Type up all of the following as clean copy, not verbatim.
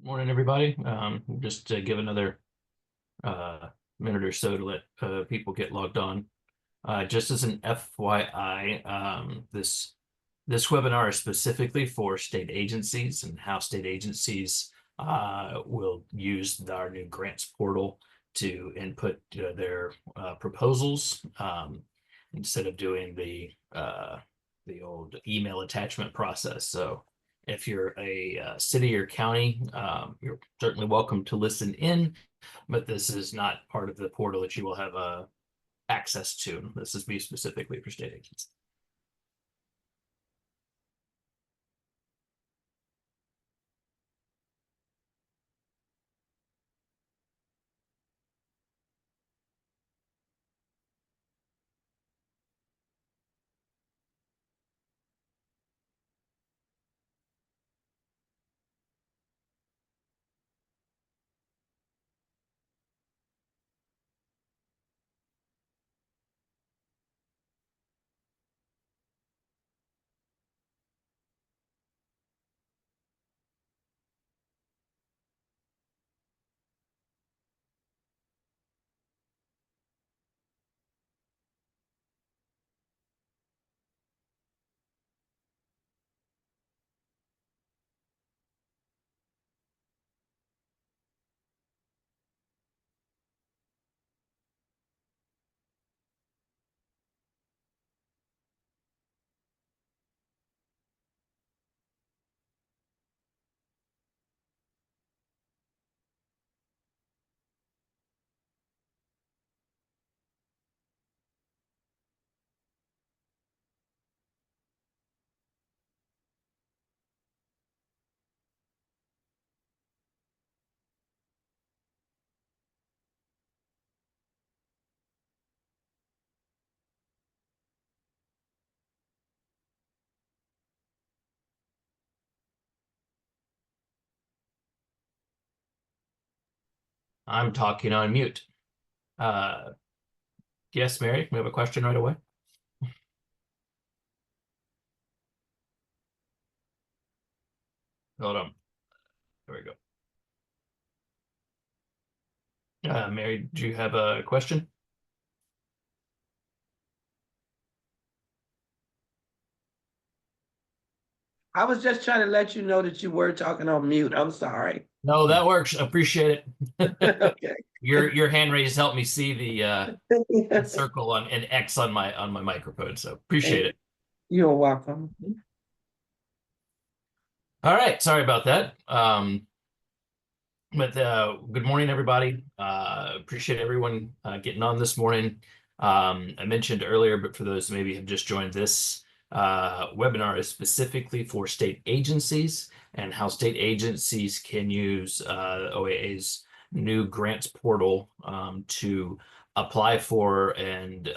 Morning, everybody. Just to give another minute or so to let people get logged on. Just as an FYI, this webinar is specifically for state agencies and how state agencies will use our new grants portal to input their proposals instead of doing the old email attachment process. So if you're a city or county, you're certainly welcome to listen in, but this is not part of the portal that you will have access to. This is me specifically for state agents. I'm talking on mute. Uh, yes, Mary, we have a question right away. Hold on. There we go. Mary, do you have a question? I was just trying to let you know that you were talking on mute. I'm sorry. No, that works. Appreciate it. Okay. Your hand raise helped me see the circle on an X on my microphone, so appreciate it. You're welcome. All right, sorry about that. But good morning, everybody. Appreciate everyone getting on this morning. I mentioned earlier, but for those who maybe have just joined, this webinar is specifically for state agencies and how state agencies can use OAA's new grants portal to apply for and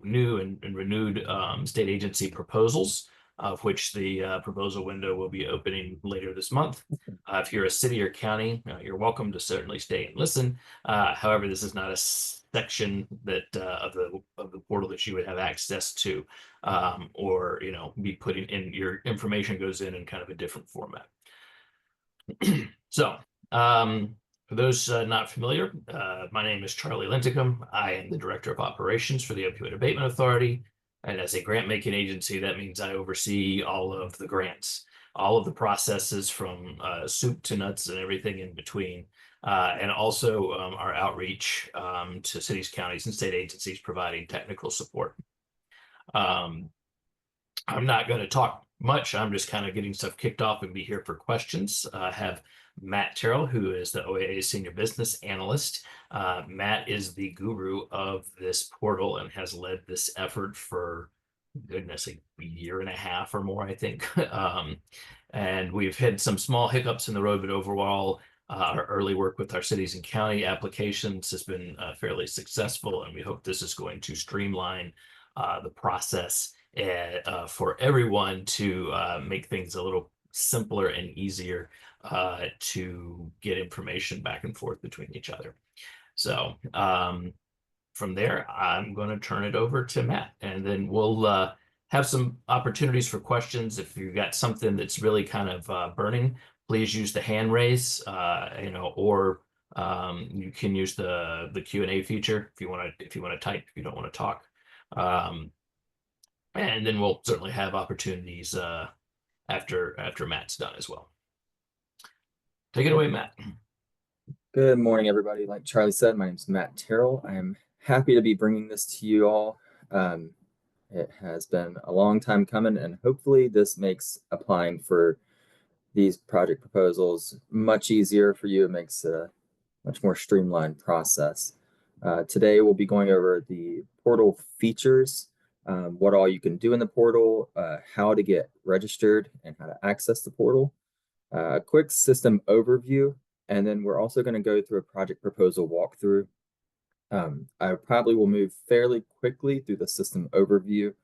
new and renewed state agency proposals, of which the proposal window will be opening later this month. If you're a city or county, you're welcome to certainly stay and listen. However, this is not a section that of the portal that you would have access to, or be putting in your information goes in kind of a different format. So, for those not familiar, my name is Charlie Linticum. I am the Director of Operations for the Opioid Abatement Authority. And as a grant making agency, that means I oversee all of the grants, all of the processes from soup to nuts and everything in between. And also our outreach to cities, counties, and state agencies providing technical support. I'm not going to talk much. I'm just kind of getting stuff kicked off and be here for questions. I have Matt Terrell, who is the OAA Senior Business Analyst. Matt is the guru of this portal and has led this effort for, goodness, a year and a half or more, I think. And we've had some small hiccups in the road, but overall, our early work with our cities and county applications has been fairly successful, and we hope this is going to streamline the process for everyone to make things a little simpler and easier to get information back and forth between each other. So from there, I'm going to turn it over to Matt, and then we'll have some opportunities for questions. If you've got something that's really kind of burning, please use the hand raise, or you can use the Q&A feature if you want to type, if you don't want to talk. And then we'll certainly have opportunities after Matt's done as well. Take it away, Matt. Good morning, everybody. Like Charlie said, my name is Matt Terrell. I am happy to be bringing this to you all. It has been a long time coming, and hopefully this makes applying for these project proposals much easier for you. It makes a much more streamlined process. Today, we'll be going over the portal features, what all you can do in the portal, how to get registered, and how to access the portal. A quick system overview, and then we're also going to go through a project proposal walkthrough. I probably will move fairly quickly through the system overview.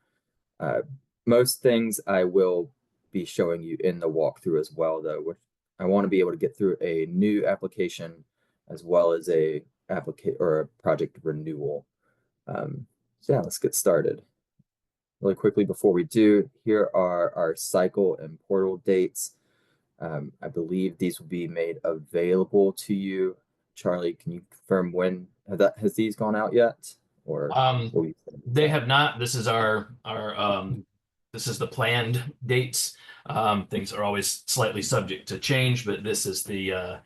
Most things I will be showing you in the walkthrough as well, though, which I want to be able to get through a new application as well as a project renewal. So yeah, let's get started. Really quickly before we do, here are our cycle and portal dates. I believe these will be made available to you. Charlie, can you confirm when has these gone out yet? Or they have not. This is this is the planned dates. Things are always slightly subject to change, but this is the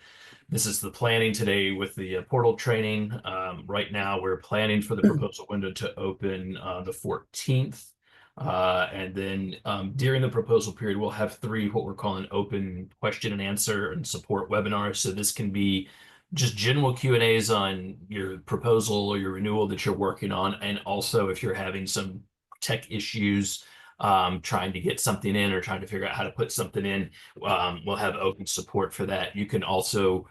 planning today with the portal training. Right now, we're planning for the proposal window to open the 14th. And then during the proposal period, we'll have 3 what we're calling open question and answer and support webinars. So this can be just general Q&As on your proposal or your renewal that you're working on. And also if you're having some tech issues, trying to get something in or trying to figure out how to put something in, we'll have open support for that. You can also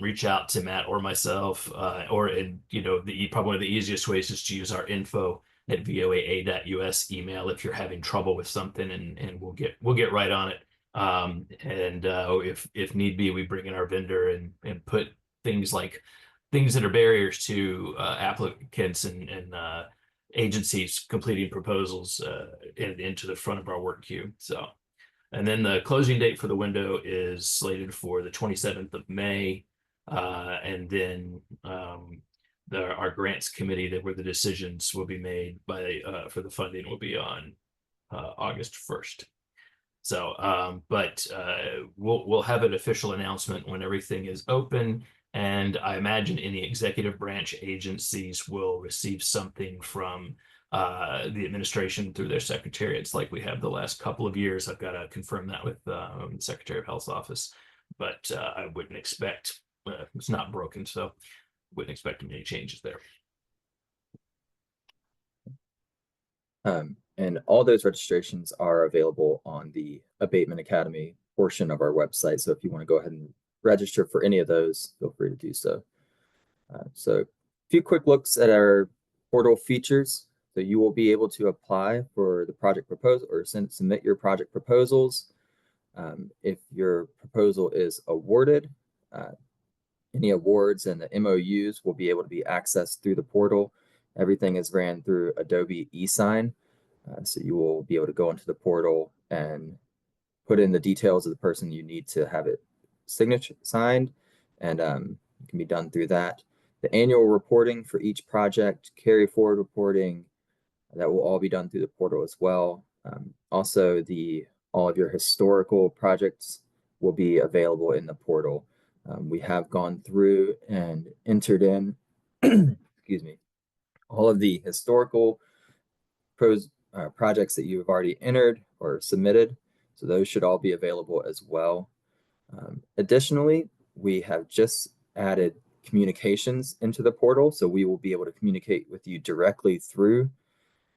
reach out to Matt or myself, probably one of the easiest ways is to use our info@voaa.us email if you're having trouble with something, and we'll get right on it. If need be, we bring in our vendor and put things that are barriers to applicants and agencies completing proposals into the front of our work queue. So, and then the closing date for the window is slated for the 27th of May, and then our grants committee where the decisions will be made for the funding will be on August 1st. So, we'll have an official announcement when everything is open, and I imagine any executive branch agencies will receive something from the administration through their secretariats like we have the last couple of years. I've got to confirm that with the Secretary of Health's office, but I wouldn't expect, it's not broken, so wouldn't expect any changes there. And all those registrations are available on the Abatement Academy portion of our website. So if you want to go ahead and register for any of those, feel free to do so. So a few quick looks at our portal features. So you will be able to apply for the project proposal or submit your project proposals. If your proposal is awarded, any awards and the MOUs will be able to be accessed through the portal. Everything is ran through Adobe eSign. So you will be able to go into the portal and put in the details of the person you need to have it signature signed, and it can be done through that. The annual reporting for each project, carry forward reporting, that will all be done through the portal as well. Also, all of your historical projects will be available in the portal. We have gone through and entered in, excuse me, all of the historical projects that you have already entered or submitted. So those should all be available as well. Additionally, we have just added communications into the portal. So we will be able to communicate with you directly through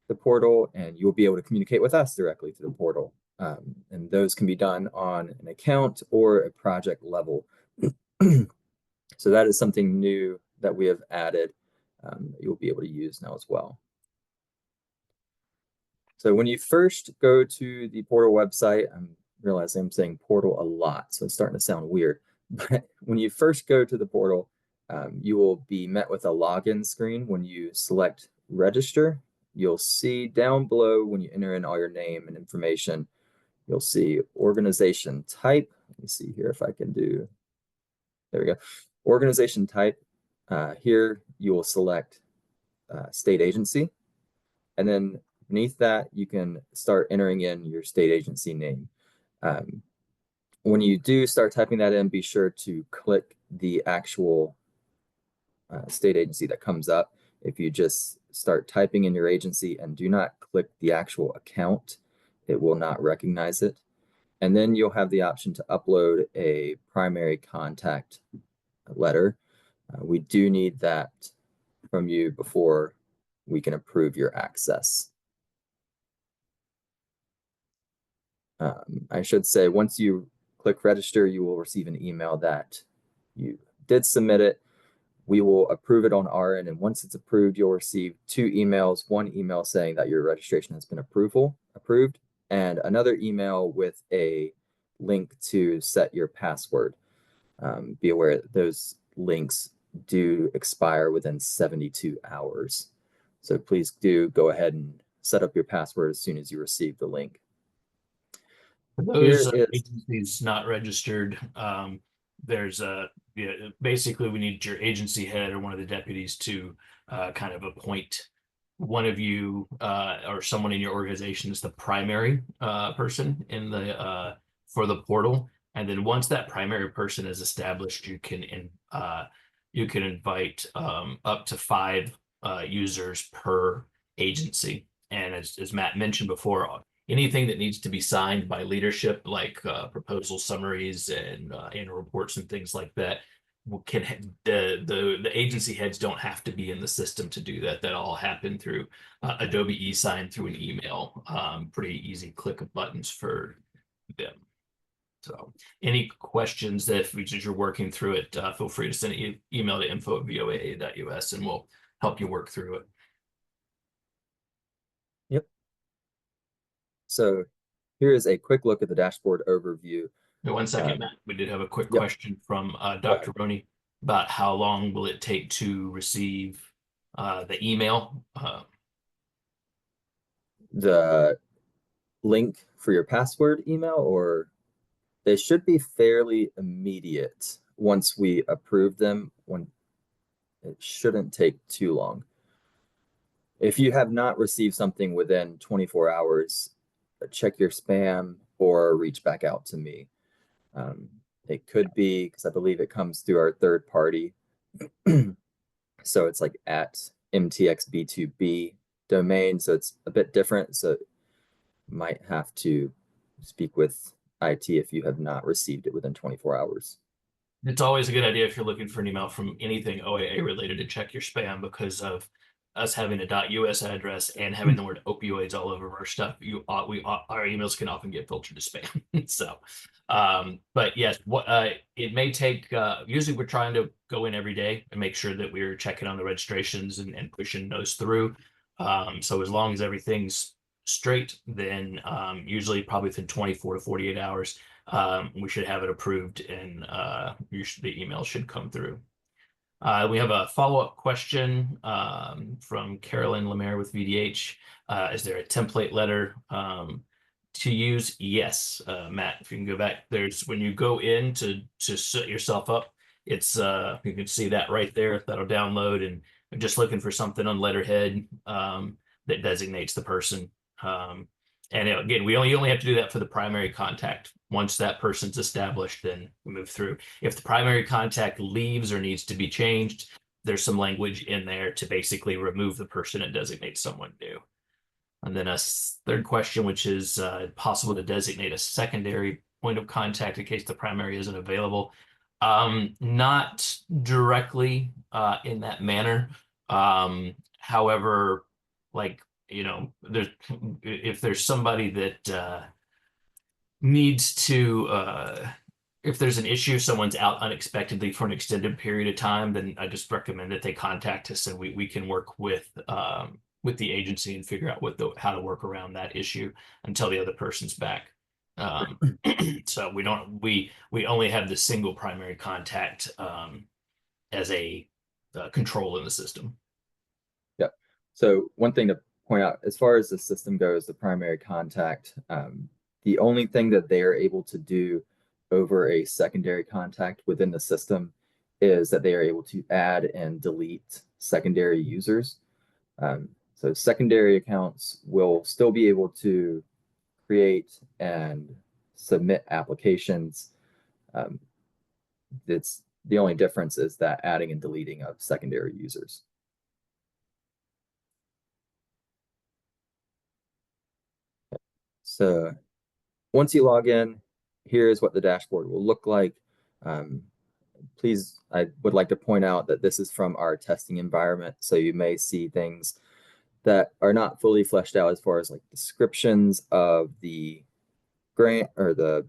the portal, and you'll be able to communicate with us directly through the portal. And those can be done on an account or a project level. So that is something new that we have added that you'll be able to use now as well. So when you first go to the portal website, I'm realizing I'm saying portal a lot, so it's starting to sound weird. But when you first go to the portal, you will be met with a login screen. When you select register, you'll see down below when you enter in all your name and information, you'll see organization type, me see here if I can do, there we go. Organization type, here you will select state agency, and then beneath that, you can start entering in your state agency name. When you do start typing that in, be sure to click the actual state agency that comes up. If you just start typing in your agency and do not click the actual account, it will not recognize it. And then you'll have the option to upload a primary contact letter. We do need that from you before we can approve your access. I should say, once you click register, you will receive an email that you did submit it. We will approve it on our end, and once it's approved, you'll receive 2 emails. One email saying that your registration has been approved, and another email with a link to set your password. Be aware that those links do expire within 72 hours. So please do go ahead and set up your password as soon as you receive the link. For those agencies not registered, there's basically we need your agency head or one of the deputies to kind of appoint one of you or someone in your organization as the primary person in the for the portal. And then once that primary person is established, you can invite up to 5 users per agency. And as Matt mentioned before, anything that needs to be signed by leadership, like proposal summaries and annual reports and things like that, the agency heads don't have to be in the system to do that. That all happen through Adobe eSign through an email. Pretty easy click of buttons for them. So any questions that if you're working through it, feel free to send an email to info@voaa.us and we'll help you work through it. Yep. So here is a quick look at the dashboard overview. One second, Matt. We did have a quick Yep. question from Dr. Roney about how long will it take to receive the email? The link for your password email, or they should be fairly immediate once we approve them. It shouldn't take too long. If you have not received something within 24 hours, check your spam or reach back out to me. It could be because I believe it comes through our third party. So it's like at MTXB2B domain. So it's a bit different. So might have to speak with IT if you have not received it within 24 hours. It's always a good idea if you're looking for an email from anything OAA related to check your spam because of us having a .us address and having the word opioids all over our stuff. Our emails can often get filtered to spam. So, but yes, it may take. Usually, we're trying to go in every day and make sure that we're checking on the registrations and pushing those through. So as long as everything's straight, then usually probably within 24 to 48 hours, we should have it approved and the email should come through. We have a follow-up question from Carolyn Lemaire with VDH. Is there a template letter to use? Yes, Matt, if you can go back, when you go in to set yourself up, it's you can see that right there. That'll download, and I'm just looking for something on letterhead that designates the person. And again, you only have to do that for the primary contact. Once that person's established, then we move through. If the primary contact leaves or needs to be changed, there's some language in there to basically remove the person and designate someone new. And then a third question, which is possible to designate a secondary point of contact in case the primary isn't available. Not directly in that manner. However, like, if there's somebody that needs to, if there's an issue, someone's out unexpectedly for an extended period of time, then I just recommend that they contact us and we can work with the agency and figure out how to work around that issue until the other person's back. So we only have the single primary contact as a control in the system. Yep. So one thing to point out, as far as the system goes, the primary contact, the only thing that they are able to do over a secondary contact within the system is that they are able to add and delete secondary users. So secondary accounts will still be able to create and submit applications. It's the only difference is that adding and deleting of secondary users. So once you log in, here's what the dashboard will look like. Please, I would like to point out that this is from our testing environment. So you may see things that are not fully fleshed out as far as like descriptions of the grant or the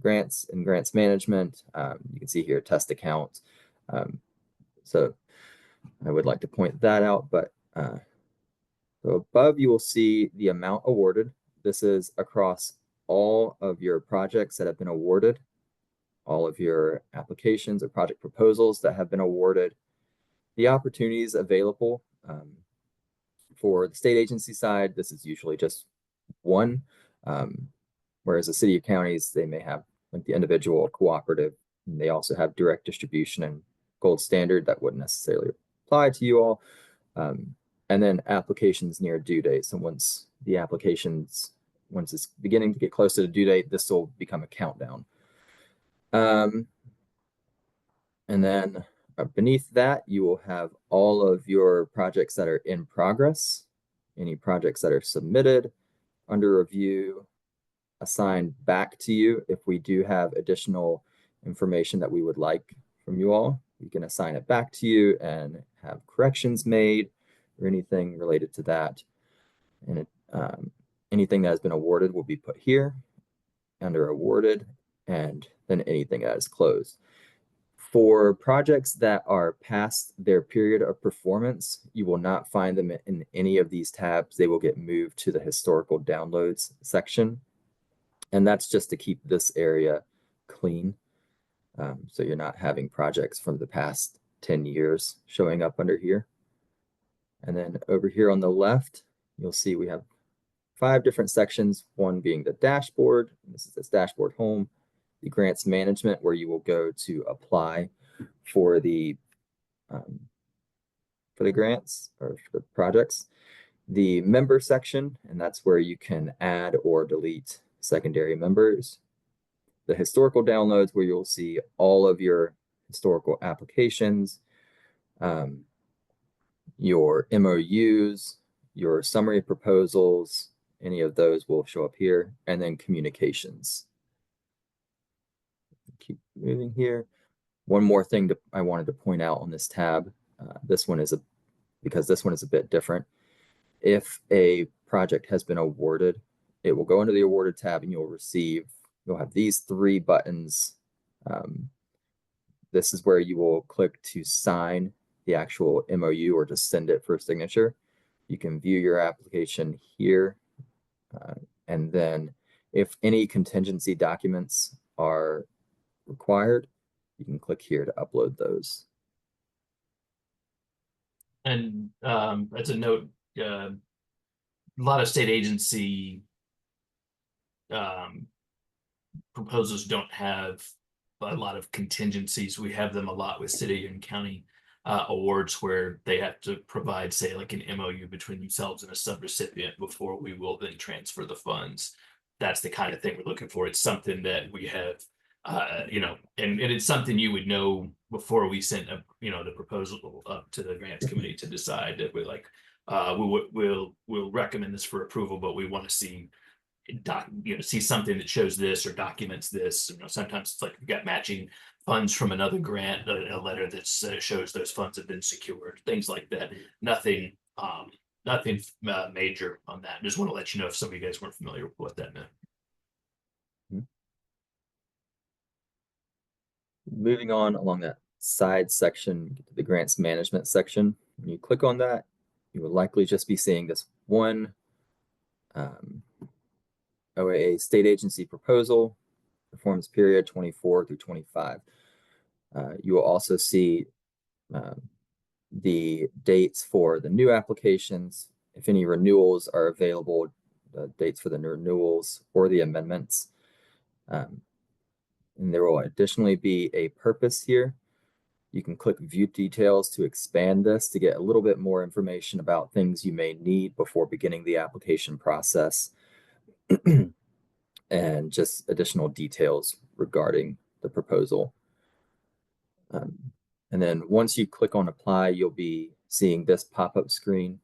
grants and grants management. You can see here test account. So I would like to point that out, but so above you will see the amount awarded. This is across all of your projects that have been awarded, all of your applications or project proposals that have been awarded, the opportunities available. For the state agency side, this is usually just one, whereas the city or counties, they may have like the individual cooperative, and they also have direct distribution and gold standard that wouldn't necessarily apply to you all. And then applications near due date. So once it's beginning to get close to the due date, this will become a countdown. And then beneath that, you will have all of your projects that are in progress, any projects that are submitted, under review, assigned back to you. If we do have additional information that we would like from you all, we can assign it back to you and have corrections made or anything related to that. And anything that has been awarded will be put here under awarded, and then anything that is closed. For projects that are past their period of performance, you will not find them in any of these tabs. They will get moved to the historical downloads section. And that's just to keep this area clean. So you're not having projects from the past 10 years showing up under here. And then over here on the left, you'll see we have 5 different sections, one being the dashboard. This is this dashboard home, the grants management, where you will go to apply for the grants or for the projects. The member section, and that's where you can add or delete secondary members. The historical downloads, where you'll see all of your historical applications, your MOUs, your summary proposals, any of those will show up here, and then communications. Keep moving here. One more thing I wanted to point out on this tab, because this one is a bit different. If a project has been awarded, it will go into the awarded tab and you'll have these 3 buttons. This is where you will click to sign the actual MOU or just send it for a signature. You can view your application here. And then if any contingency documents are required, you can click here to upload those. And as a note, a lot of state agency proposals don't have a lot of contingencies. We have them a lot with city and county awards where they have to provide, say, like an MOU between themselves and a subrecipient before we will then transfer the funds. That's the kind of thing we're looking for. It's something that we have, and it's something you would know before we sent the proposal up to the grants committee to decide that we're like, we'll recommend this for approval, but we want to see see something that shows this or documents this. Sometimes it's like we got matching funds from another grant, a letter that shows those funds have been secured, things like that. Nothing major on that. Just want to let you know if some of you guys weren't familiar with what that meant. Moving on along that side section, the grants management section. When you click on that, you will likely just be seeing this one OAA state agency proposal, performance period 24 through 25. You will also see the dates for the new applications. If any renewals are available, the dates for the renewals or the amendments. And there will additionally be a purpose here. You can click View Details to expand this to get a little bit more information about things you may need before beginning the application process and just additional details regarding the proposal. And then once you click on Apply, you'll be seeing this pop-up screen.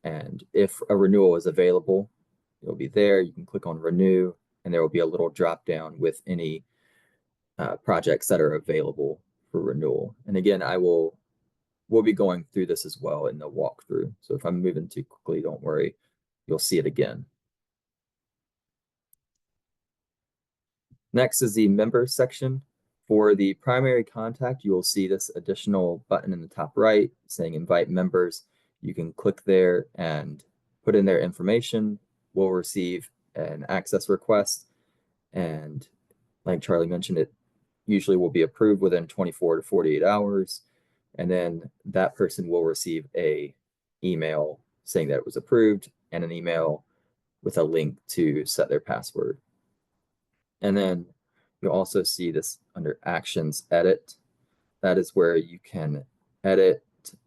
And if a renewal is available, it'll be there. You can click on Renew, and there will be a little drop down with any projects that are available for renewal. And again, we'll be going through this as well in the walkthrough. So if I'm moving too quickly, don't worry, you'll see it again. Next is the members section. For the primary contact, you will see this additional button in the top right saying invite members. You can click there and put in their information. We'll receive an access request. And like Charlie mentioned, it usually will be approved within 24 to 48 hours. And then that person will receive an email saying that it was approved and an email with a link to set their password. And then you'll also see this under Actions Edit. That is where you can edit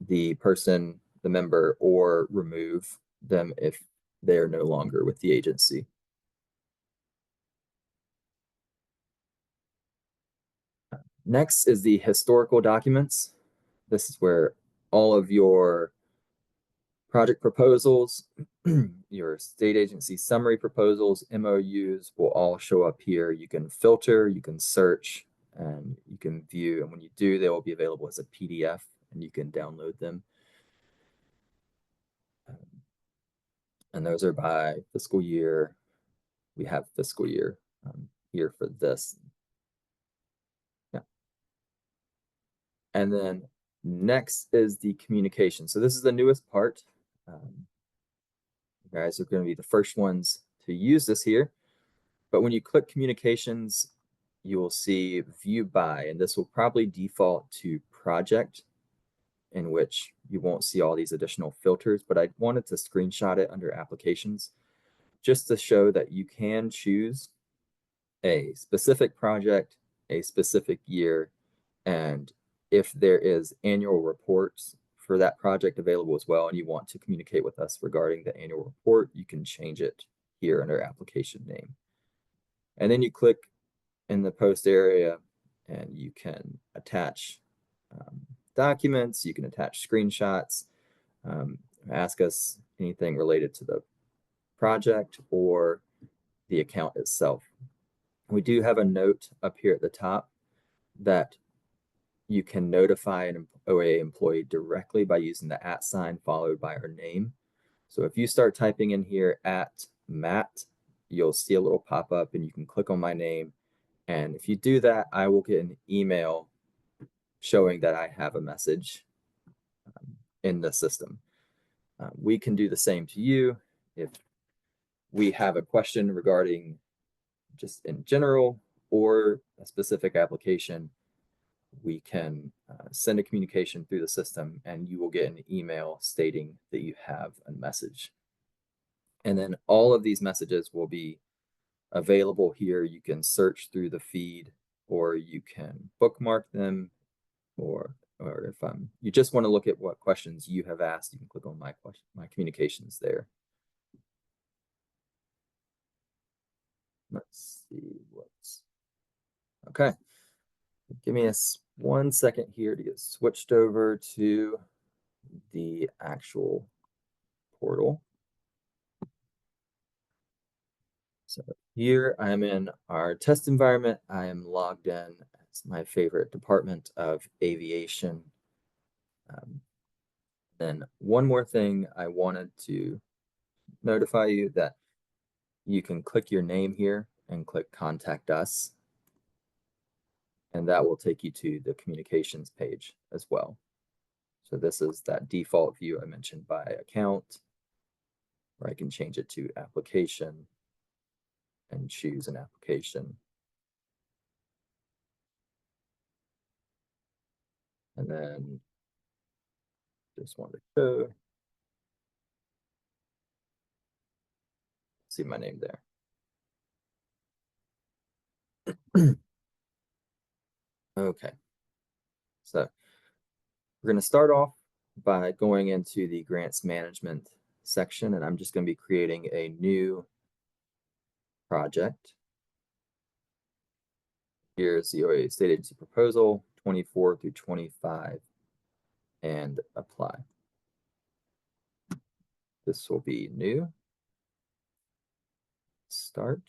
the person, the member, or remove them if they're no longer with the agency. Next is the historical documents. This is where all of your project proposals, your state agency summary proposals, MOUs will all show up here. You can filter, you can search, and you can view. And when you do, they will be available as a PDF and you can download them. And those are by fiscal year. We have fiscal year here for this. Yeah. And then next is the communication. So this is the newest part. You guys are going to be the first ones to use this here. But when you click communications, you will see view by, and this will probably default to project, in which you won't see all these additional filters, but I wanted to screenshot it under applications just to show that you can choose a specific project, a specific year, and if there is annual reports for that project available as well, and you want to communicate with us regarding the annual report, you can change it here under application name. And then you click in the post area and you can attach documents, you can attach screenshots, ask us anything related to the project or the account itself. We do have a note up here at the top that you can notify an OAA employee directly by using the @ sign followed by our name. So if you start typing in here @Matt, you'll see a little pop up and you can click on my name. And if you do that, I will get an email showing that I have a message in the system. We can do the same to you. If we have a question regarding just in general or a specific application, we can send a communication through the system and you will get an email stating that you have a message. And then all of these messages will be available here. You can search through the feed or you can bookmark them, or if you just want to look at what questions you have asked, you can click on my communications there. Let's see what's okay. Give me 1 second here to get switched over to the actual portal. So here I'm in our test environment. I am logged in. It's my favorite department of aviation. Then one more thing I wanted to notify you that you can click your name here and click Contact Us. And that will take you to the communications page as well. So this is that default view I mentioned by account, where I can change it to application and choose an application. And then just want to show, see my name there. Okay. So we're going to start off by going into the grants management section, and I'm just going to be creating a new project. Here's the OAA State Agency proposal 24 through 25 and apply. This will be new. Start.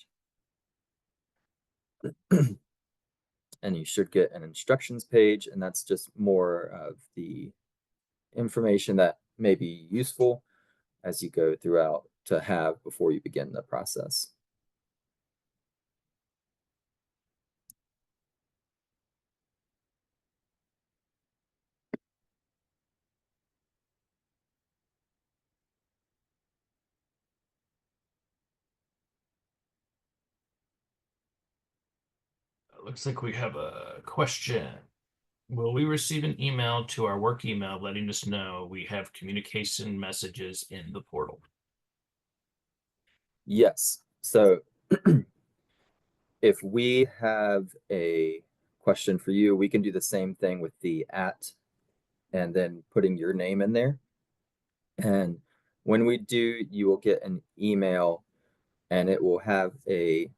And you should get an instructions page, and that's just more of the information that may be useful as you go throughout to have before you begin the process. Looks like we have a question. Will we receive an email to our work email letting us know we have communication messages in the portal? Yes. So if we have a question for you, we can do the same thing with the @ and then putting your name in there. And when we do, you will get an email and it will have a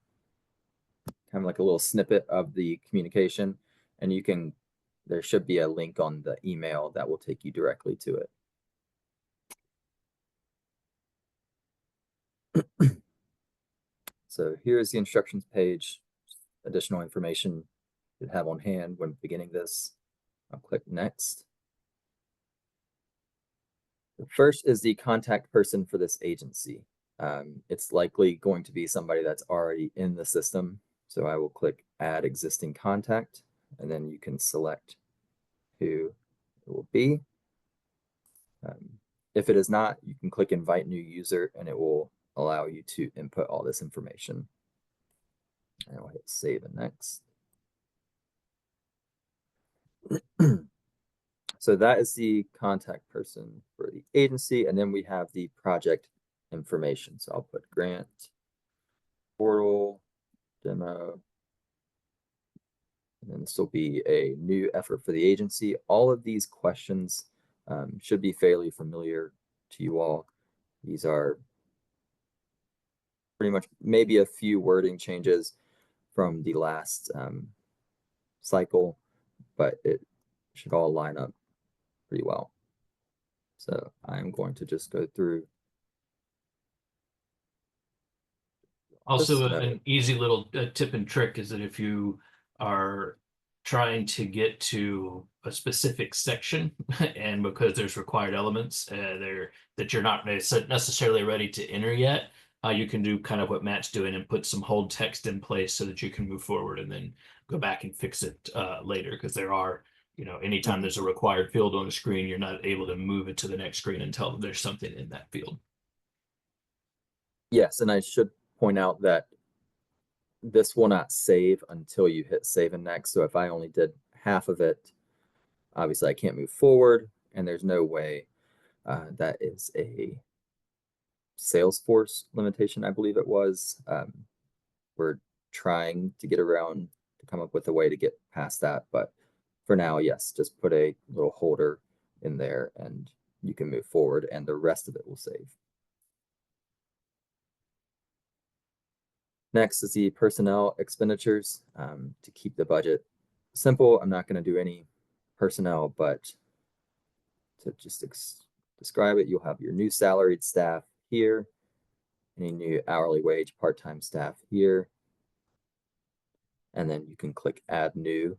kind of like a little snippet of the communication. And there should be a link on the email that will take you directly to it. So here's the instructions page, additional information you have on hand when beginning this. I'll click next. The first is the contact person for this agency. It's likely going to be somebody that's already in the system. So I will click add existing contact, and then you can select who it will be. If it is not, you can click invite new user and it will allow you to input all this information. And I'll hit save and next. So that is the contact person for the agency. And then we have the project information. So I'll put grant, portal, demo. And then this will be a new effort for the agency. All of these questions should be fairly familiar to you all. These are pretty much maybe a few wording changes from the last cycle, but it should all line up pretty well. So I'm going to just go through. Also, an easy little tip and trick is that if you are trying to get to a specific section, and because there's required elements there that you're not necessarily ready to enter yet, you can do kind of what Matt's doing and put some hold text in place so that you can move forward and then go back and fix it later. Because there are, anytime there's a required field on the screen, you're not able to move it to the next screen until there's something in that field. Yes, and I should point out that this will not save until you hit save and next. So if I only did half of it, obviously I can't move forward, and there's no way that is a Salesforce limitation, I believe it was. We're trying to get around to come up with a way to get past that, but for now, yes, just put a little holder in there and you can move forward and the rest of it will save. Next is the personnel expenditures. To keep the budget simple, I'm not going to do any personnel, but to just describe it, you'll have your new salaried staff here, any new hourly wage part-time staff here, and then you can click add new,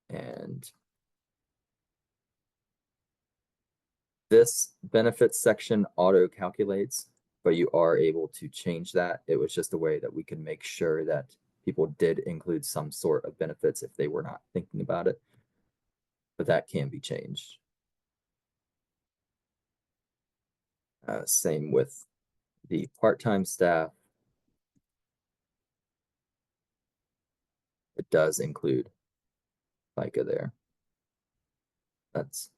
and this benefits section auto calculates, but you are able to change that. It was just a way that we can make sure that people did include some sort of benefits if they were not thinking about it, but that can be changed. Same with the part-time staff. It does include FICA there. That's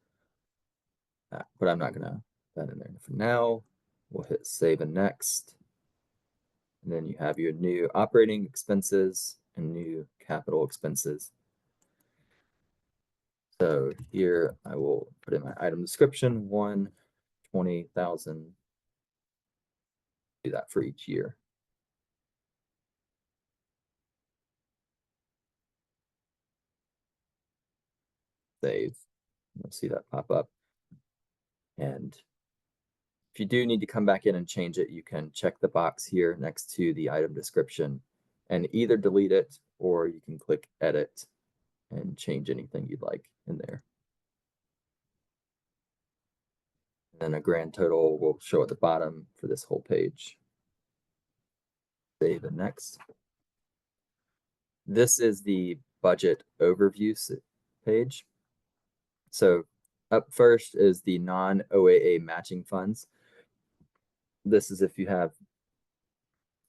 that, but I'm not gonna put that in there for now. We'll hit save and next. And then you have your new operating expenses. and new capital expenses. So here I will put in my item description, 20,000. Do that for each year. Save. You'll see that pop up. And if you do need to come back in and change it, you can check the box here next to the item description and either delete it or you can click edit and change anything you'd like in there. And then a grand total will show at the bottom for this whole page. Save and next. This is the budget overview page. So up first is the non-OAA matching funds. This is if you have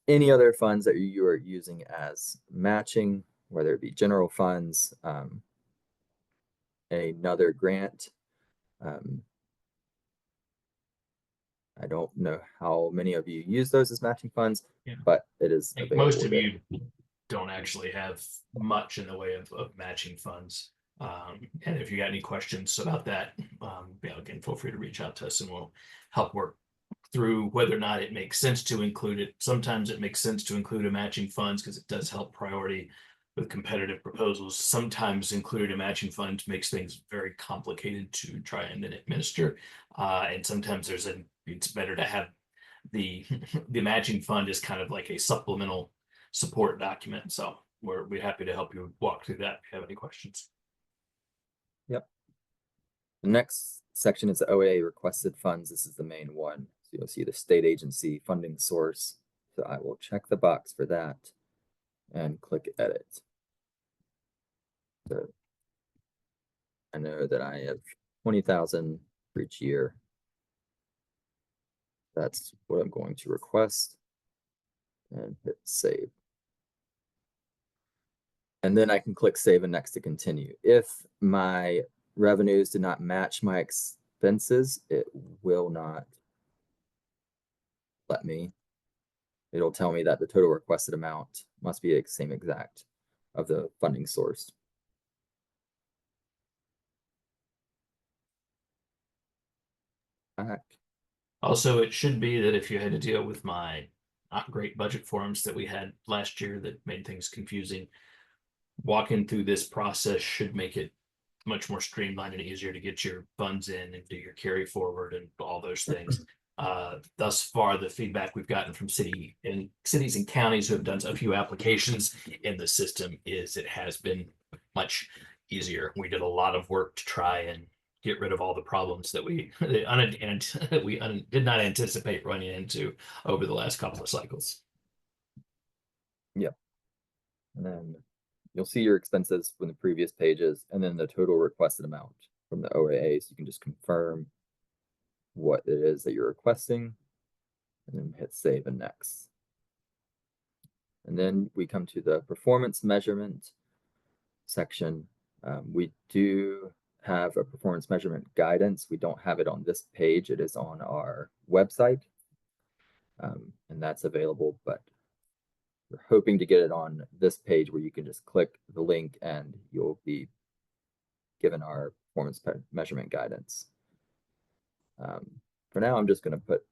any other funds that you are using as matching, whether it be general funds, another grant. I don't know how many of you use those as matching funds, Yeah. but it is I think available. most of you don't actually have much in the way of matching funds. And if you got any questions about that, yeah, again, feel free to reach out to us and we'll help work through whether or not it makes sense to include it. Sometimes it makes sense to include a matching funds because it does help priority with competitive proposals. Sometimes including a matching fund makes things very complicated to try and then administer. And sometimes it's better to have the matching fund is kind of like a supplemental support document. So we're happy to help you walk through that if you have any questions. Yep. The next section is the OAA requested funds. This is the main one. So you'll see the state agency funding source. So I will check the box for that and click edit. So I know that I have 20,000 for each year. That's what I'm going to request and hit save. And then I can click save and next to continue. If my revenues do not match my expenses, it will not let me. It'll tell me that the total requested amount must be the same exact of the funding source. Back. Also, it should be that if you had to deal with my not great budget forms that we had last year that made things confusing, walking through this process should make it much more streamlined and easier to get your funds in and do your carry forward and all those things. Thus far, the feedback we've gotten from cities and counties who have done a few applications in the system is it has been much easier. We did a lot of work to try and get rid of all the problems that we did not anticipate running into over the last couple of cycles. Yep. And then you'll see your expenses from the previous pages and then the total requested amount from the OAA. So you can just confirm what it is that you're requesting and then hit save and next. And then we come to the performance measurement section. We do have a performance measurement guidance. We don't have it on this page. It is on our website. And that's available, but we're hoping to get it on this page where you can just click the link and you'll be given our performance measurement guidance. For now, I'm just going to put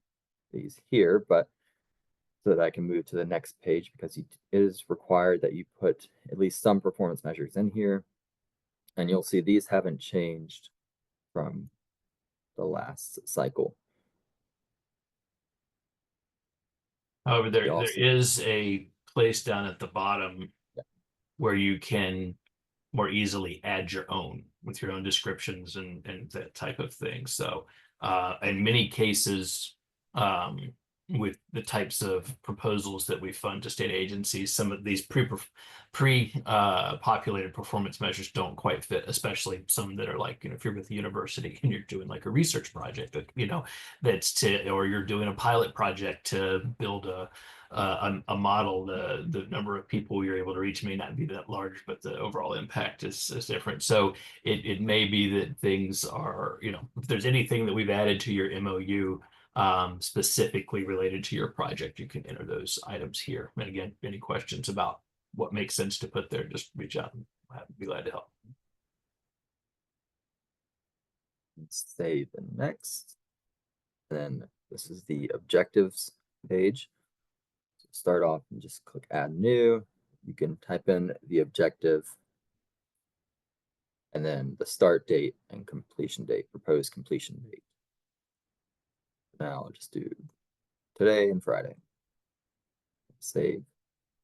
these here, but so that I can move to the next page because it is required that you put at least some performance measures in here. And you'll see these haven't changed from the last cycle. However, there is a place down at the bottom where you can more easily add your own with your own descriptions and that type of thing. So in many cases, with the types of proposals that we fund to state agencies, some of these populated performance measures don't quite fit, especially some that are like, if you're with a university and you're doing like a research project, or you're doing a pilot project to build a model, the number of people you're able to reach may not be that large, but the overall impact is different. So it may be that things are, if there's anything that we've added to your MOU specifically related to your project, you can enter those items here. And again, any questions about what makes sense to put there, just reach out and I'd be glad to help. Save and next. Then this is the objectives page. So start off and just click add new. You can type in the objective and then the start date and completion date, proposed completion date. Now I'll just do today and Friday. Save.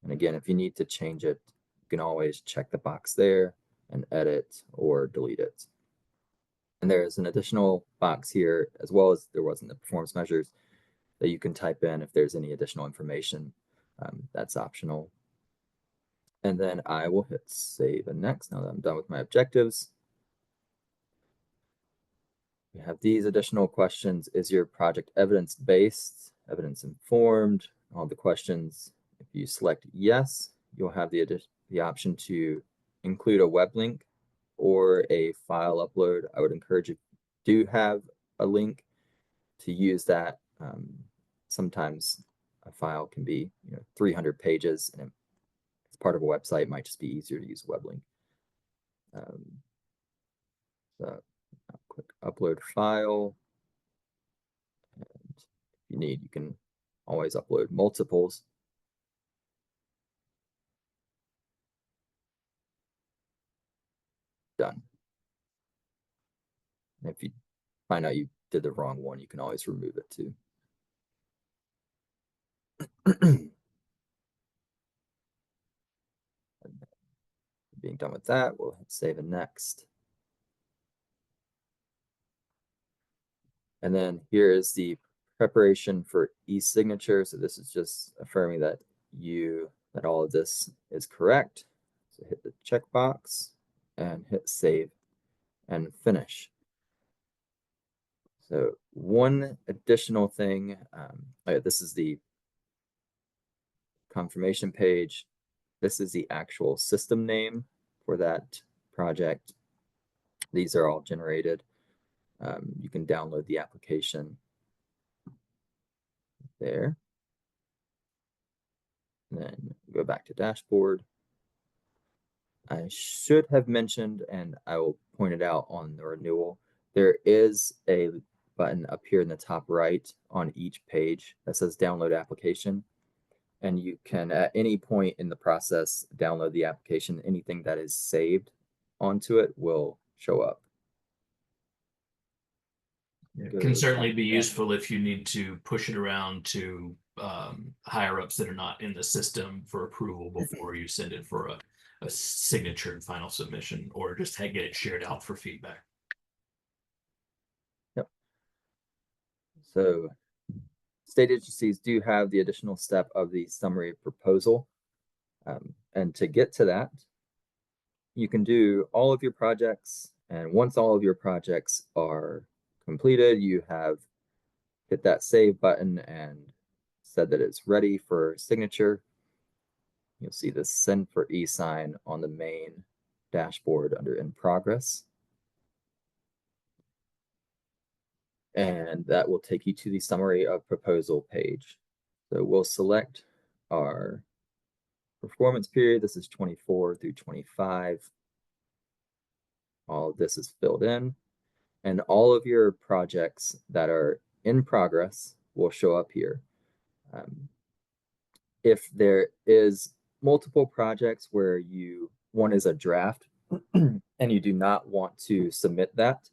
And again, if you need to change it, you can always check the box there and edit or delete it. And there is an additional box here, as well as there was in the performance measures, that you can type in if there's any additional information. That's optional. And then I will hit save and next now that I'm done with my objectives. We have these additional questions. Is your project evidence-based, evidence-informed? All the questions. If you select yes, you'll have the option to include a web link or a file upload. I would encourage you do have a link to use that. Sometimes a file can be 300 pages and it's part of a website. It might just be easier to use a web link. So I'll click upload file. And if you need, you can always upload multiples. Done. And if you find out you did the wrong one, you can always remove it too. Being done with that, we'll hit save and next. And then here is the preparation for e-signature. So this is just affirming that all of this is correct. So hit the checkbox and hit save and finish. So one additional thing, this is the confirmation page. This is the actual system name for that project. These are all generated. You can download the application there. And then go back to dashboard. I should have mentioned, and I will point it out on the renewal, there is a button up here in the top right on each page that says download application. And you can, at any point in the process, download the application. Anything that is saved onto it will show up. It can certainly be useful if you need to push it around to higher ups that are not in the system for approval before you send it for a signature and final submission, or just get it shared out for feedback. Yep. So state agencies do have the additional step of the summary proposal. And to get to that, you can do all of your projects. And once all of your projects are completed, you have hit that save button and said that it's ready for signature. You'll see the send for e-sign on the main dashboard under in progress. And that will take you to the summary of proposal page. So we'll select our performance period. This is 24 through 25. All of this is filled in. And all of your projects that are in progress will show up here. If there is multiple projects where one is a draft and you do not want to submit that,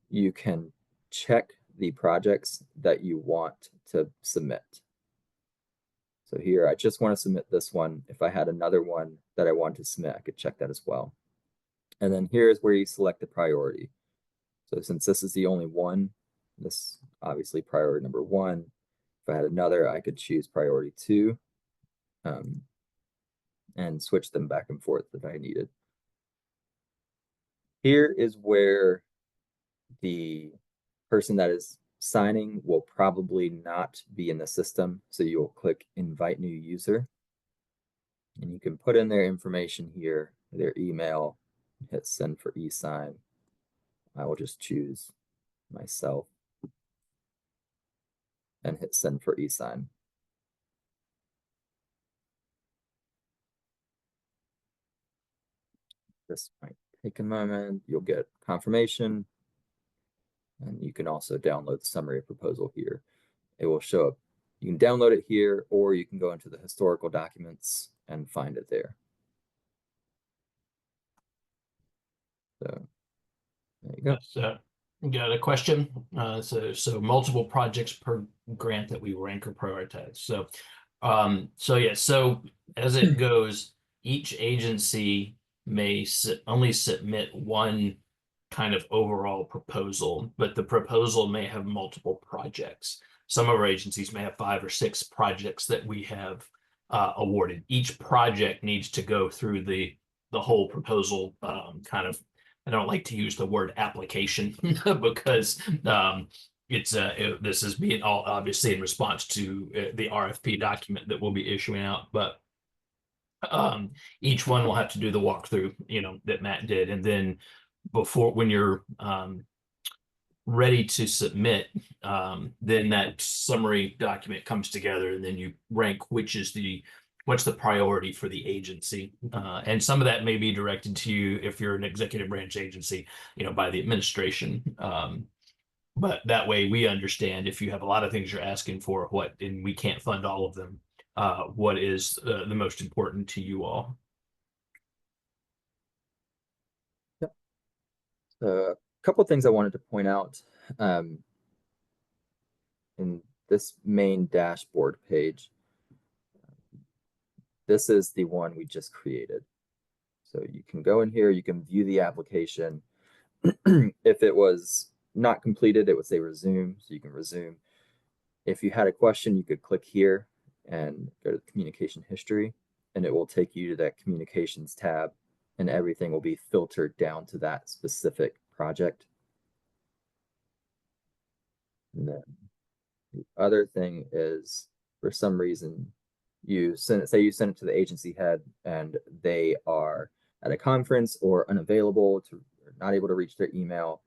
you can check the projects that you want to submit. So here, I just want to submit this one. If I had another one that I wanted to submit, I could check that as well. And then here's where you select the priority. So since this is the only one, this obviously priority number 1. If I had another, I could choose priority 2 and switch them back and forth if I needed. Here is where the person that is signing will probably not be in the system. So you'll click invite new user. And you can put in their information here, their email, hit send for e-sign. I will just choose myself and hit send for e-sign. This might take a moment. You'll get confirmation. And you can also download the summary of proposal here. It will show up. You can download it here, or you can go into the historical documents and find it there. So there you go. So, got a question? So multiple projects per grant that we rank or prioritize. So, so as it goes, each agency may only submit one kind of overall proposal, but the proposal may have multiple projects. Some of our agencies may have 5 or 6 projects that we have awarded. Each project needs to go through the whole proposal kind of. I don't like to use the word application because this is being all obviously in response to the RFP document that we'll be issuing out, but each one will have to do the walkthrough, that Matt did, and then when you're ready to submit, then that summary document comes together, and then you rank what's the priority for the agency. And some of that may be directed to you if you're an executive branch agency, by the administration. But that way we understand if you have a lot of things you're asking for, and we can't fund all of them, what is the most important to you all. A couple of things I wanted to point out in this main dashboard page. This is the one we just created. So you can go in here, you can view the application. If it was not completed, it would say resume, so you can resume. If you had a question, you could click here and go to communication history, and it will take you to that communications tab, and everything will be filtered down to that specific project. And then the other thing is, for some reason, you send it to the agency head and they are at a conference or unavailable or not able to reach their email,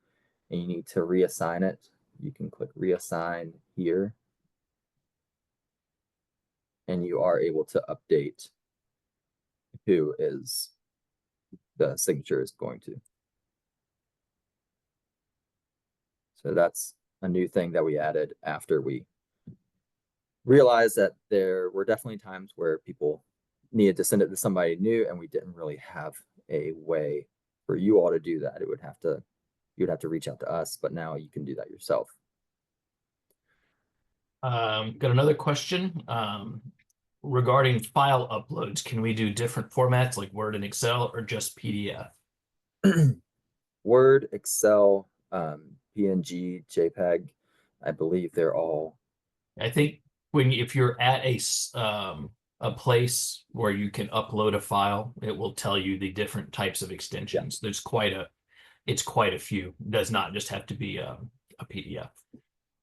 and you need to reassign it. You can click reassign here, and you are able to update who is the signature is going to. So that's a new thing that we added after we realized that there were definitely times where people needed to send it to somebody new, and we didn't really have a way for you all to do that. You'd have to reach out to us, but now you can do that yourself. Got another question regarding file uploads. Can we do different formats like Word and Excel, or just PDF? Word, Excel, PNG, JPEG, I believe they're all. I think if you're at a place where you can upload a file, it will tell you the different types of extensions. There's quite a few. It does not just have to be a PDF.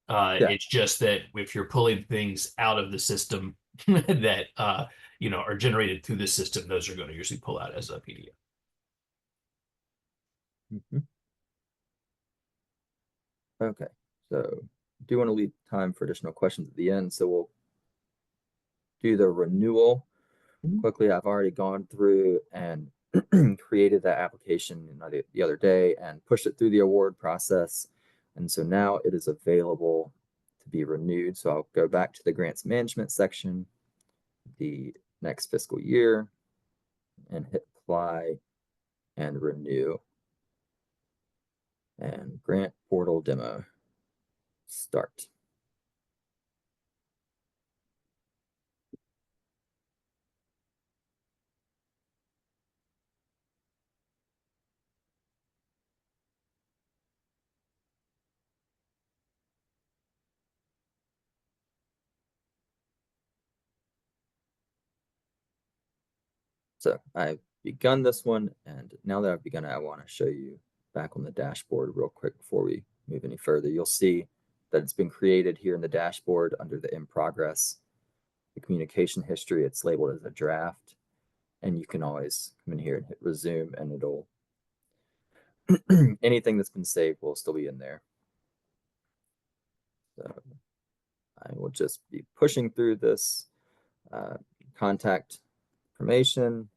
It's just that if you're pulling things out of the system that are generated through the system, those are going to usually pull out as a PDF. Okay, so do want to leave time for additional questions at the end, so we'll do the renewal quickly. I've already gone through and created that application the other day and pushed it through the award process, and so now it is available to be renewed. So I'll go back to the grants management section, the next fiscal year, and hit apply and renew, and grant portal demo start. So I've begun this one, and now that I've begun it, I want to show you back on the dashboard real quick before we move any further. You'll see that it's been created here in the dashboard under the in progress. The communication history, it's labeled as a draft, and you can always come in here and hit resume, and it'll anything that's been saved will still be in there. So I will just be pushing through this contact information.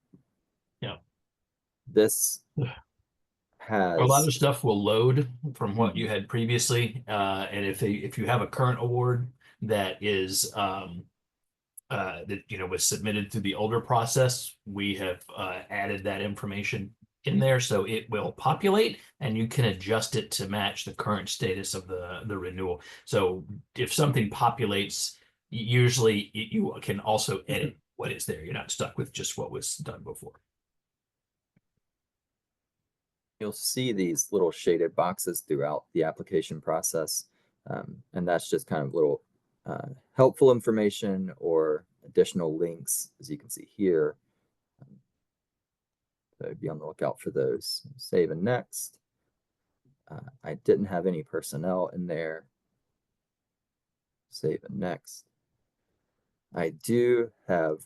Yeah. this A lot has, of stuff will load from what you had previously, and if you have a current award that is that was submitted through the older process, we have added that information in there, so it will populate, and you can adjust it to match the current status of the renewal. So if something populates, usually you can also edit what is there. You're not stuck with just what was done before. you'll see these little shaded boxes throughout the application process. And that's just kind of little helpful information or additional links, as you can see here. So be on the lookout for those. Save and next. I didn't have any personnel in there. Save and next. I do have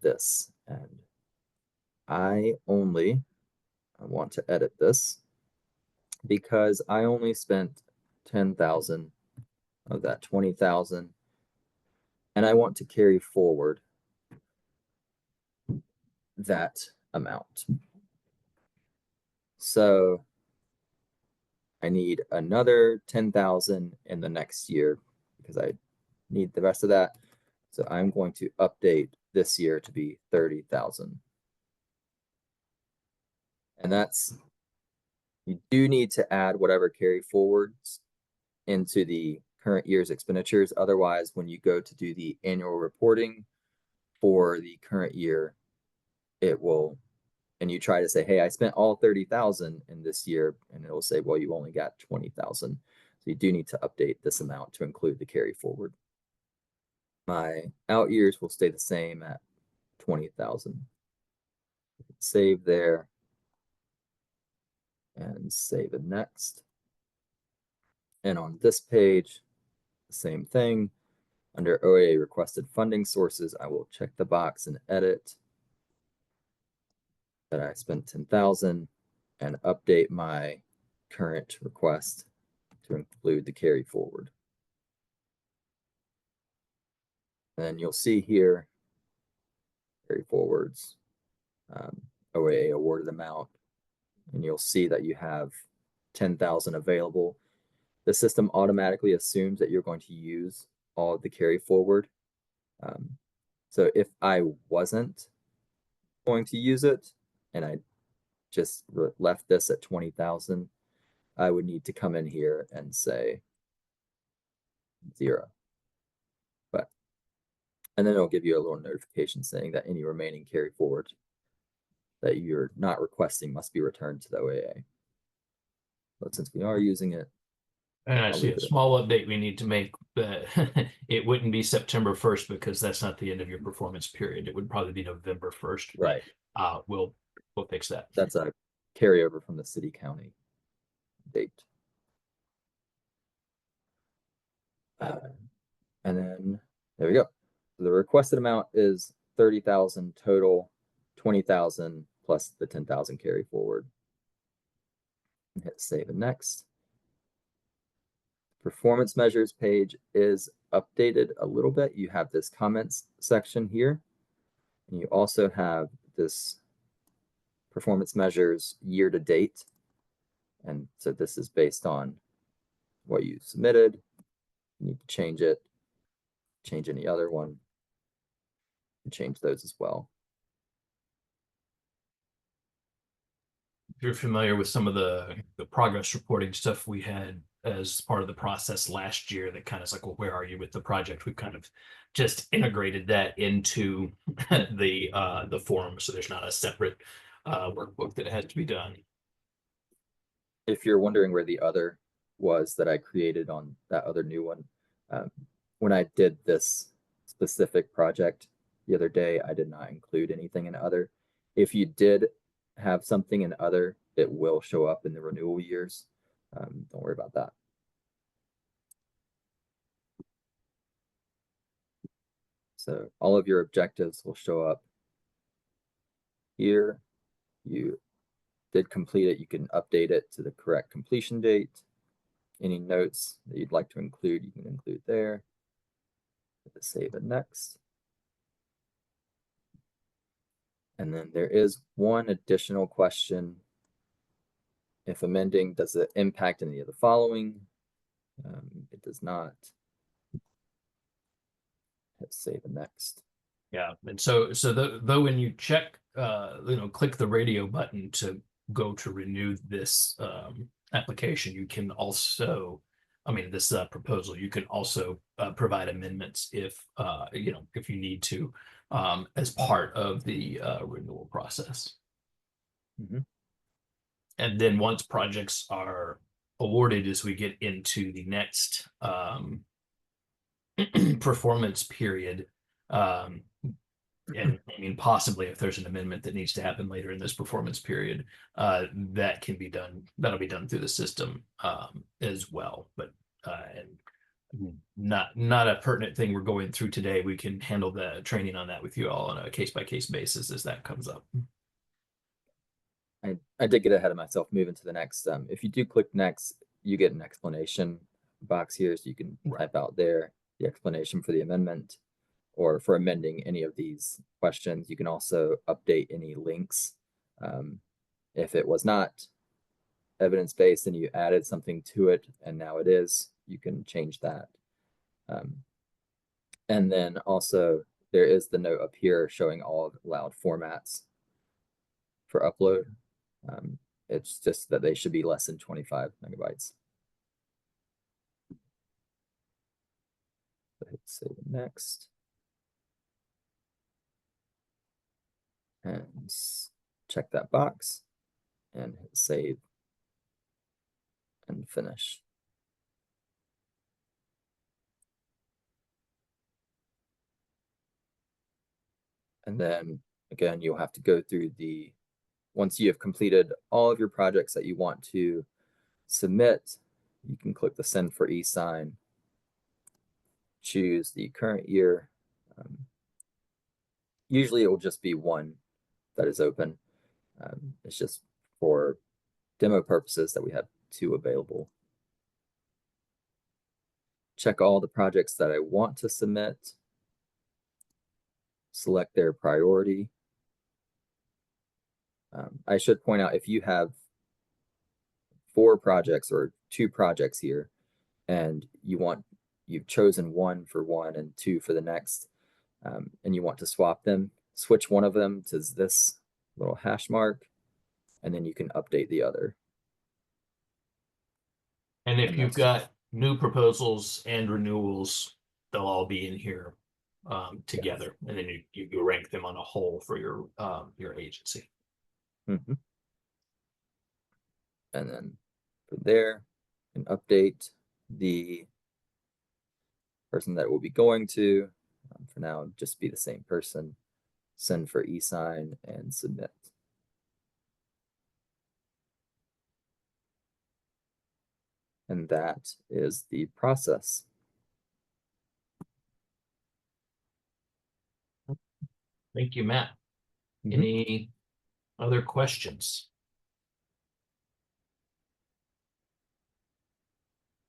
this, and I want to edit this because I only spent 10,000 of that 20,000, and I want to carry forward that amount. So I need another 10,000 in the next year because I need the rest of that. So I'm going to update this year to be 30,000. And that's, you do need to add whatever carry forwards into the current year's expenditures. Otherwise, when you go to do the annual reporting for the current year, it will, and you try to say, hey, I spent all 30,000 in this year, and it'll say, well, you only got 20,000. So you do need to update this amount to include the carry forward. My out years will stay the same at 20,000. Save there and save it next. And on this page, the same thing. Under OAA requested funding sources, I will check the box and edit that I spent 10,000 and update my current request to include the carry forward. Then you'll see here, carry forwards, OAA awarded amount, and you'll see that you have 10,000 available. The system automatically assumes that you're going to use all of the carry forward. So if I wasn't going to use it and I just left this at 20,000, I would need to come in here and say 0. And then it'll give you a little notification saying that any remaining carry forward that you're not requesting must be returned to the OAA. But since we are using it, And I see a small update we need to make that it wouldn't be September 1st because that's not the end of your performance period. It would probably be November 1st. Right. We'll fix that. That's a carryover from the city county date. And then there we go. So the requested amount is 30,000 total, 20,000 plus the 10,000 carry forward. And hit save and next. Performance measures page is updated a little bit. You have this comments section here, and you also have this performance measures year to date. And so this is based on what you submitted. You need to change it, change any other one, and change those as well. If you're familiar with some of the progress reporting stuff we had as part of the process last year, that kind of is like, well, where are you with the project? We've kind of just integrated that into the form, so there's not a separate workbook that has to be done. If you're wondering where the other was that I created on that other new one, when I did this specific project the other day, I did not include anything in other. If you did have something in other, it will show up in the renewal years. Don't worry about that. So all of your objectives will show up here. You did complete it, you can update it to the correct completion date. Any notes that you'd like to include, you can include there. Hit save and next. And then there is one additional question. If amending, does it impact any of the following? It does not. Let's save the next. Yeah, and so though when you check, click the radio button to go to renew this application, you can also, this proposal, you can also provide amendments if if you need to, as part of the renewal process. Mhm. And then once projects are awarded, as we get into the next performance period, and possibly if there's an amendment that needs to happen later in this performance period, that can be done. That'll be done through the system as well. But and not a pertinent thing we're going through today. We can handle the training on that with you all on a case-by-case basis as that comes up. I did get ahead of myself moving to the next. If you do click next, you get an explanation box here, so you can type out there the explanation for the amendment or for amending any of these questions. You can also update any links. If it was not evidence-based and you added something to it and now it is, you can change that. And then also there is the note up here showing all of allowed formats for upload. It's just that they should be less than 25 megabytes. So hit save next. And check that box and hit save and finish. And then again, you'll have to go through once you have completed all of your projects that you want to submit, you can click the send for e-sign, choose the current year. Usually it will just be one that is open. It's just for demo purposes that we have two available. Check all the projects that I want to submit. Select their priority. I should point out, if you have 4 projects or 2 projects here, and you've chosen one for one and 2 for the next, and you want to swap them, switch one of them to this little hash mark, and then you can update the other. And if you've got new proposals and renewals, they'll all be in here together, and then you rank them on a whole for your agency. Mm-hmm. And then from there, you can update the person that will be going to. For now, just be the same person. Send for e-sign and submit. And that is the process. Thank you, Matt. Mm-hmm. Any other questions?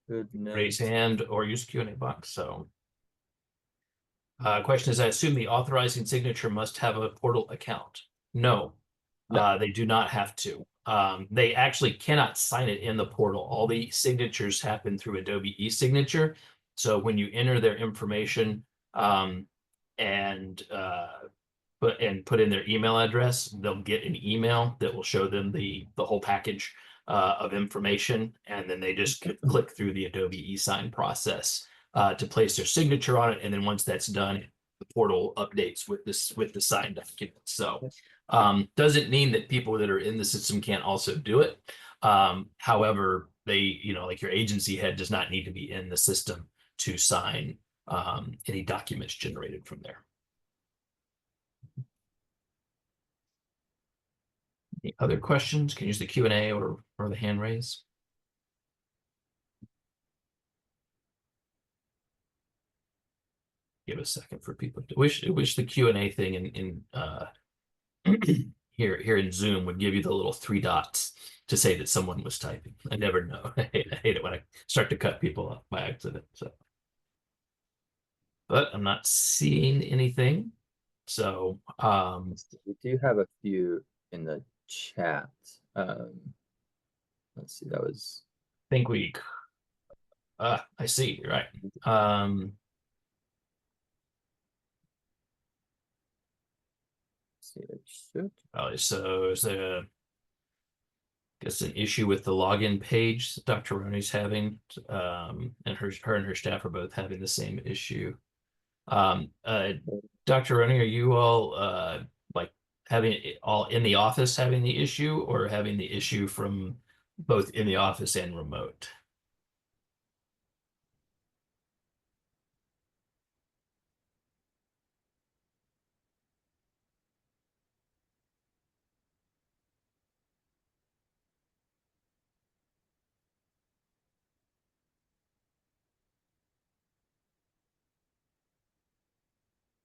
Good note. Raise hand or use Q&A box. So question is, I assume the authorizing signature must have a portal account. No, they do not have to. They actually cannot sign it in the portal. All the signatures happen through Adobe e-signature. So when you enter their information and put in their email address, they'll get an email that will show them the whole package of information, and then they just click through the Adobe e-sign process to place their signature on it, and then once that's done, the portal updates with the signed document. So doesn't mean that people that are in the system can't also do it. However, they, like your agency head does not need to be in the system to sign any documents generated from there. Any other questions? Can use the Q&A or the hand raise. Give a second for people to wish the Q&A thing in here in Zoom would give you the little 3 dots to say that someone was typing. I never know. I hate it when I start to cut people off by accident. So, but I'm not seeing anything. So, We do have a few in the chat. Let's see, that was think we, I see, right. let's see, it should. So is there, guess an issue with the login page that Dr. Roney's having, and her and her staff are both having the same issue. Dr. Roney, are you all like having it all in the office having the issue, or having the issue from both in the office and remote?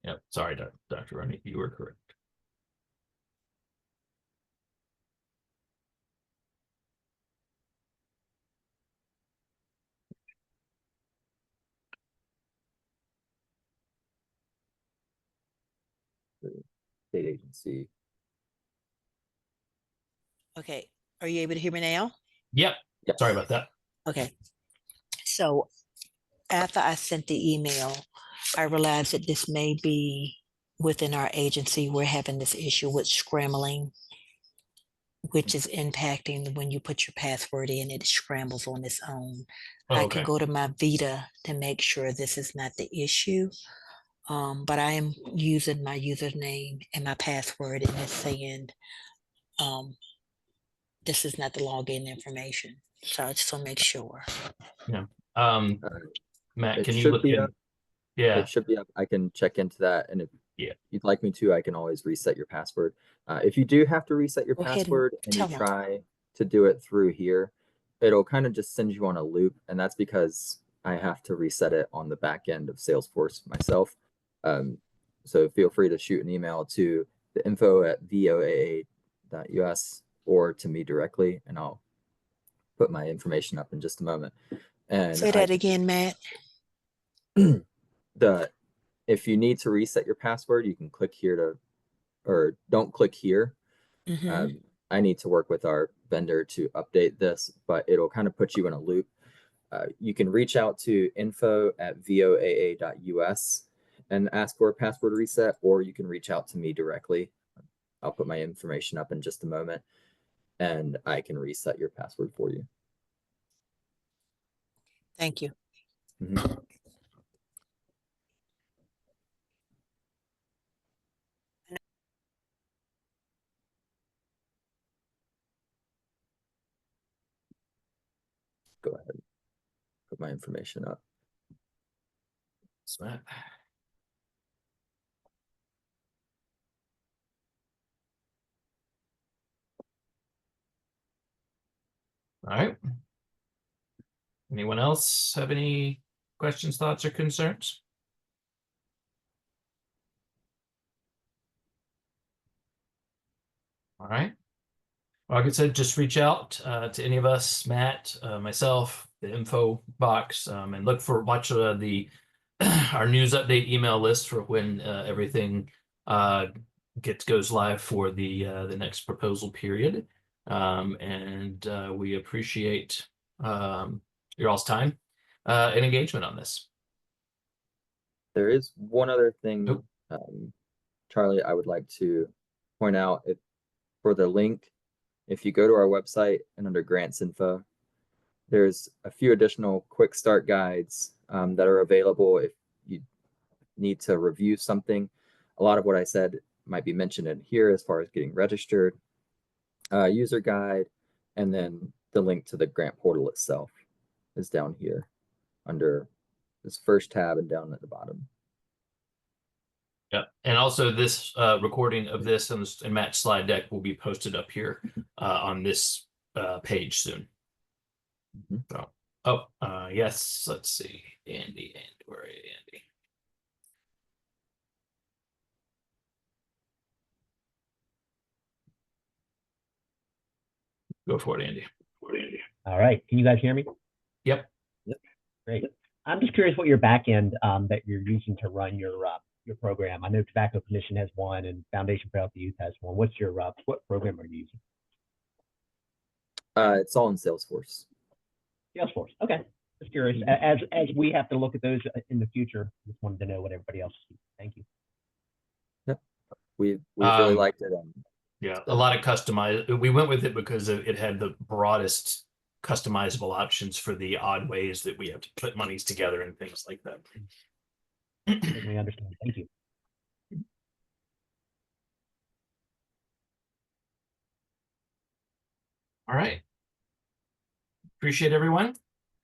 Yep. Sorry, Dr. Roney, you were correct. The state agency. Okay, are you able to hear me now? Yep. Yes. Sorry about that. Okay. So after I sent the email, I realized that this may be within our agency. We're having this issue with scrambling, which is impacting when you put your password in, it scrambles on its own. Oh, I okay. can go to my Vita to make sure this is not the issue. But I am using my username and my password, and it's saying this is not the login information. So I just want to make sure. Yeah. Uh, Matt, it can you should look be in? up. Yeah. It should be up. I can check into that, and if Yeah. you'd like me to, I can always reset your password. If you do have to reset your Go ahead and password and you tell 'em. try to do it through here, it'll kind of just send you on a loop, and that's because I have to reset it on the back end of Salesforce myself. So feel free to shoot an email to the info@voaa.us or to me directly, and I'll put my information up in just a moment. And Say that again, Matt. if you need to reset your password, you can click here to, or don't click here. Mhm. I need to work with our vendor to update this, but it'll kind of put you in a loop. You can reach out to info@voaa.us and ask for a password reset, or you can reach out to me directly. I'll put my information up in just a moment, and I can reset your password for you. Thank you. Mhm. Go ahead and put my information up. That's Matt. All right. Anyone else have any questions, thoughts, or concerns? All right. Well, like I said, just reach out to any of us, Matt, myself, the info box, and look for watch the our news update email list for when everything goes live for the next proposal period. And we appreciate your all's time and engagement on this. There is one other thing, Oh. Charlie, I would like to point out. For the link, if you go to our website and under grants info, there's a few additional quick start guides that are available if you need to review something. A lot of what I said might be mentioned in here as far as getting registered, user guide, and then the link to the grant portal itself is down here under this first tab and down at the bottom. Yeah, and also this recording of this and Matt's slide deck will be posted up here on this page soon. Mhm. So, yes, let's see, Andy, where are you, Andy? Go for it, Andy. All right. Can you guys hear me? Yep. Great. I'm just curious what your back end that you're using to run your your program? I know Tobacco Commission has one and Foundation for Healthy Youth has one. What's your what program are you using? It's all in Salesforce. Salesforce. Okay. Just curious. As we have to look at those in the future, just wanted to know what everybody else sees. Thank you. Yep. We've really Um, liked it. Yeah, a lot of customized. We went with it because it had the broadest customizable options for the odd ways that we have to put monies together and things like that. Certainly understand. Thank you. All right. Appreciate everyone.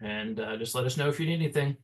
And just let us know if you need anything.